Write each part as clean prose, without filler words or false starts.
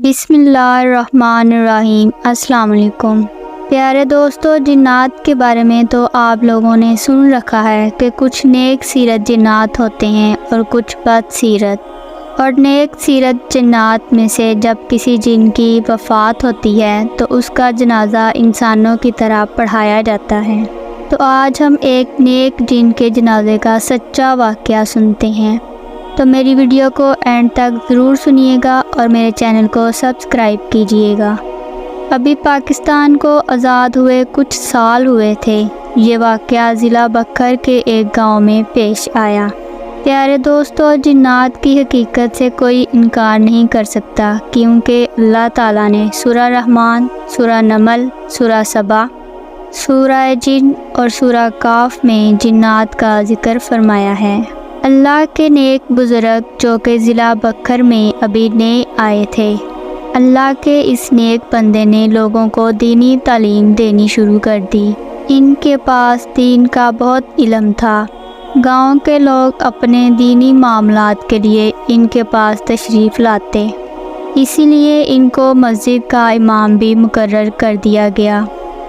بسم اللہ الرحمن الرحیم۔ السلام علیکم پیارے دوستو، جنات کے بارے میں تو آپ لوگوں نے سن رکھا ہے کہ کچھ نیک سیرت جنات ہوتے ہیں اور کچھ بد سیرت۔ اور نیک سیرت جنات میں سے جب کسی جن کی وفات ہوتی ہے تو اس کا جنازہ انسانوں کی طرح پڑھایا جاتا ہے۔ تو آج ہم ایک نیک جن کے جنازے کا سچا واقعہ سنتے ہیں، تو میری ویڈیو کو اینڈ تک ضرور سنیے گا اور میرے چینل کو سبسکرائب کیجیے گا۔ ابھی پاکستان کو آزاد ہوئے کچھ سال ہوئے تھے۔ یہ واقعہ ضلع بکھر کے ایک گاؤں میں پیش آیا۔ پیارے دوستو، جنات کی حقیقت سے کوئی انکار نہیں کر سکتا، کیونکہ اللہ تعالیٰ نے سورہ رحمان، سورہ نمل، سورہ سبا، سورہ جن اور سورہ کاف میں جنات کا ذکر فرمایا ہے۔ اللہ کے نیک بزرگ جو کہ ضلع بکھر میں ابھی نئے آئے تھے، اللہ کے اس نیک بندے نے لوگوں کو دینی تعلیم دینی شروع کر دی۔ ان کے پاس دین کا بہت علم تھا۔ گاؤں کے لوگ اپنے دینی معاملات کے لیے ان کے پاس تشریف لاتے، اسی لیے ان کو مسجد کا امام بھی مقرر کر دیا گیا،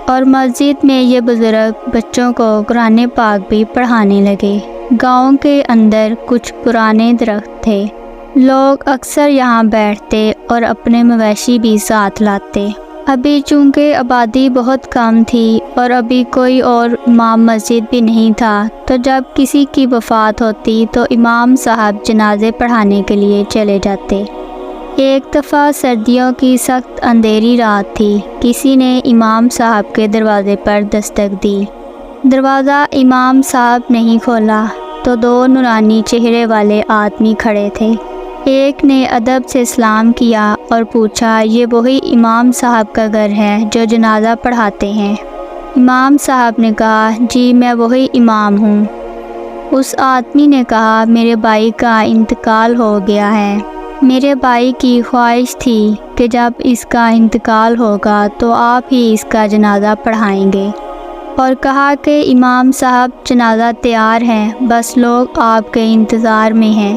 اور مسجد میں یہ بزرگ بچوں کو قرآن پاک بھی پڑھانے لگے۔ گاؤں کے اندر کچھ پرانے درخت تھے، لوگ اکثر یہاں بیٹھتے اور اپنے مویشی بھی ساتھ لاتے۔ ابھی چونکہ آبادی بہت کم تھی اور ابھی کوئی اور امام مسجد بھی نہیں تھا، تو جب کسی کی وفات ہوتی تو امام صاحب جنازے پڑھانے کے لیے چلے جاتے۔ ایک دفعہ سردیوں کی سخت اندھیری رات تھی، کسی نے امام صاحب کے دروازے پر دستک دی۔ دروازہ امام صاحب نہیں کھولا تو دو نورانی چہرے والے آدمی کھڑے تھے۔ ایک نے ادب سے سلام کیا اور پوچھا، یہ وہی امام صاحب کا گھر ہے جو جنازہ پڑھاتے ہیں؟ امام صاحب نے کہا، جی میں وہی امام ہوں۔ اس آدمی نے کہا، میرے بھائی کا انتقال ہو گیا ہے۔ میرے بھائی کی خواہش تھی کہ جب اس کا انتقال ہوگا تو آپ ہی اس کا جنازہ پڑھائیں گے، اور کہا کہ امام صاحب جنازہ تیار ہے، بس لوگ آپ کے انتظار میں ہیں،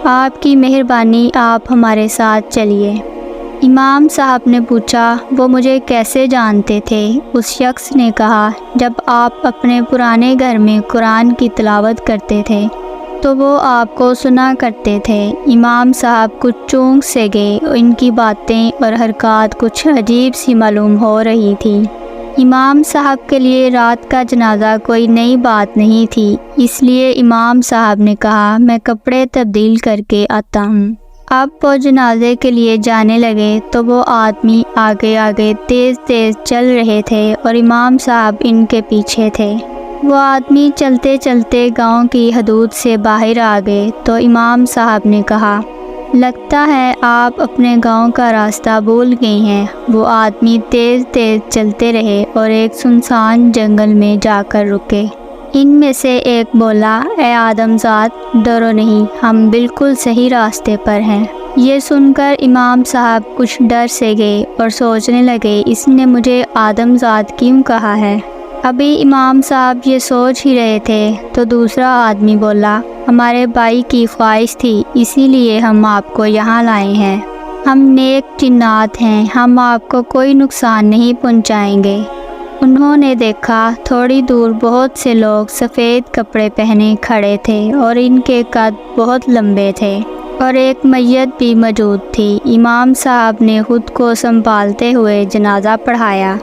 آپ کی مہربانی آپ ہمارے ساتھ چلیے۔ امام صاحب نے پوچھا، وہ مجھے کیسے جانتے تھے؟ اس شخص نے کہا، جب آپ اپنے پرانے گھر میں قرآن کی تلاوت کرتے تھے تو وہ آپ کو سنا کرتے تھے۔ امام صاحب کچھ چونک سے گئے، ان کی باتیں اور حرکات کچھ عجیب سی معلوم ہو رہی تھی۔ امام صاحب کے لیے رات کا جنازہ کوئی نئی بات نہیں تھی، اس لیے امام صاحب نے کہا، میں کپڑے تبدیل کر کے آتا ہوں۔ اب وہ جنازے کے لیے جانے لگے تو وہ آدمی آگے آگے تیز تیز چل رہے تھے اور امام صاحب ان کے پیچھے تھے۔ وہ آدمی چلتے چلتے گاؤں کی حدود سے باہر آ گئے تو امام صاحب نے کہا، لگتا ہے آپ اپنے گاؤں کا راستہ بھول گئی ہیں۔ وہ آدمی تیز تیز چلتے رہے اور ایک سنسان جنگل میں جا کر رکے۔ ان میں سے ایک بولا، اے آدم زاد، ڈرو نہیں، ہم بالکل صحیح راستے پر ہیں۔ یہ سن کر امام صاحب کچھ ڈر سے گئے اور سوچنے لگے، اس نے مجھے آدم زاد کیوں کہا ہے؟ ابھی امام صاحب یہ سوچ ہی رہے تھے تو دوسرا آدمی بولا، ہمارے بھائی کی خواہش تھی، اسی لیے ہم آپ کو یہاں لائے ہیں۔ ہم نیک جنات ہیں، ہم آپ کو کوئی نقصان نہیں پہنچائیں گے۔ انہوں نے دیکھا تھوڑی دور بہت سے لوگ سفید کپڑے پہنے کھڑے تھے اور ان کے قد بہت لمبے تھے، اور ایک میت بھی موجود تھی۔ امام صاحب نے خود کو سنبھالتے ہوئے جنازہ پڑھایا،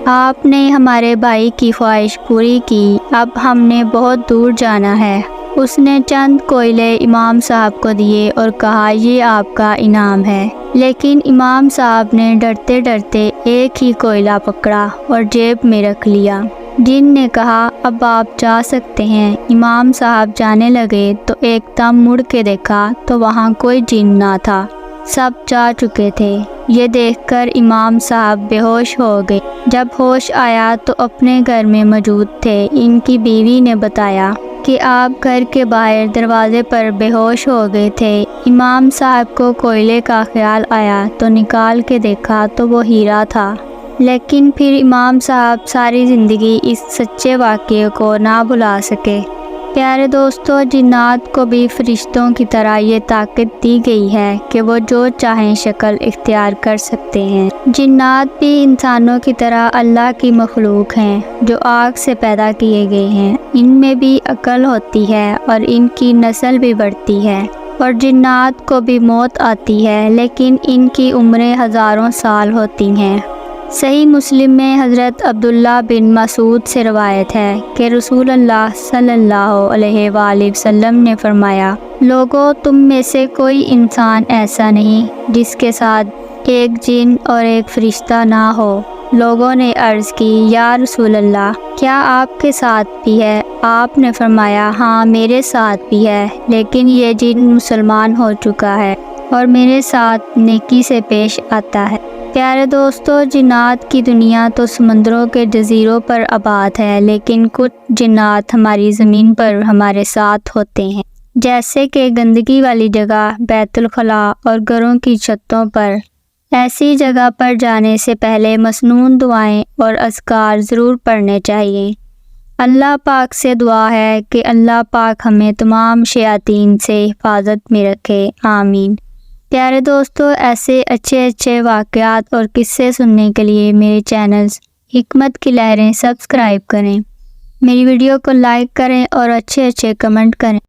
آپ نے ہمارے بھائی کی خواہش پوری کی، اب ہم نے بہت دور جانا ہے۔ اس نے چند کوئلے امام صاحب کو دیے اور کہا، یہ آپ کا انعام ہے۔ لیکن امام صاحب نے ڈرتے ڈرتے ایک ہی کوئلہ پکڑا اور جیب میں رکھ لیا۔ جن نے کہا، اب آپ جا سکتے ہیں۔ امام صاحب جانے لگے تو ایک دم مڑ کے دیکھا تو وہاں کوئی جن نہ تھا، سب جا چکے تھے۔ یہ دیکھ کر امام صاحب بے ہوش ہو گئے۔ جب ہوش آیا تو اپنے گھر میں موجود تھے۔ ان کی بیوی نے بتایا کہ آپ گھر کے باہر دروازے پر بے ہوش ہو گئے تھے۔ امام صاحب کو کوئلے کا خیال آیا تو نکال کے دیکھا تو وہ ہیرا تھا۔ لیکن پھر امام صاحب ساری زندگی اس سچے واقعے کو نہ بھلا سکے۔ پیارے دوستو، جنات کو بھی فرشتوں کی طرح یہ طاقت دی گئی ہے کہ وہ جو چاہیں شکل اختیار کر سکتے ہیں۔ جنات بھی انسانوں کی طرح اللہ کی مخلوق ہیں جو آگ سے پیدا کیے گئے ہیں۔ ان میں بھی عقل ہوتی ہے اور ان کی نسل بھی بڑھتی ہے، اور جنات کو بھی موت آتی ہے لیکن ان کی عمریں ہزاروں سال ہوتی ہیں۔ صحیح مسلم میں حضرت عبداللہ بن مسعود سے روایت ہے کہ رسول اللہ صلی اللہ علیہ وآلہ وسلم نے فرمایا، لوگوں، تم میں سے کوئی انسان ایسا نہیں جس کے ساتھ ایک جن اور ایک فرشتہ نہ ہو۔ لوگوں نے عرض کی، یا رسول اللہ، کیا آپ کے ساتھ بھی ہے؟ آپ نے فرمایا، ہاں میرے ساتھ بھی ہے، لیکن یہ جن مسلمان ہو چکا ہے اور میرے ساتھ نیکی سے پیش آتا ہے۔ پیارے دوستو، جنات کی دنیا تو سمندروں کے جزیروں پر آباد ہے، لیکن کچھ جنات ہماری زمین پر ہمارے ساتھ ہوتے ہیں، جیسے کہ گندگی والی جگہ، بیت الخلاء اور گھروں کی چھتوں پر۔ ایسی جگہ پر جانے سے پہلے مسنون دعائیں اور اذکار ضرور پڑھنے چاہیے۔ اللہ پاک سے دعا ہے کہ اللہ پاک ہمیں تمام شیاطین سے حفاظت میں رکھے، آمین۔ پیارے دوستو، ایسے اچھے واقعات اور قصے سننے کے لیے میرے چینلز حکمت کی لہریں سبسکرائب کریں، میری ویڈیو کو لائک کریں اور اچھے کمنٹ کریں۔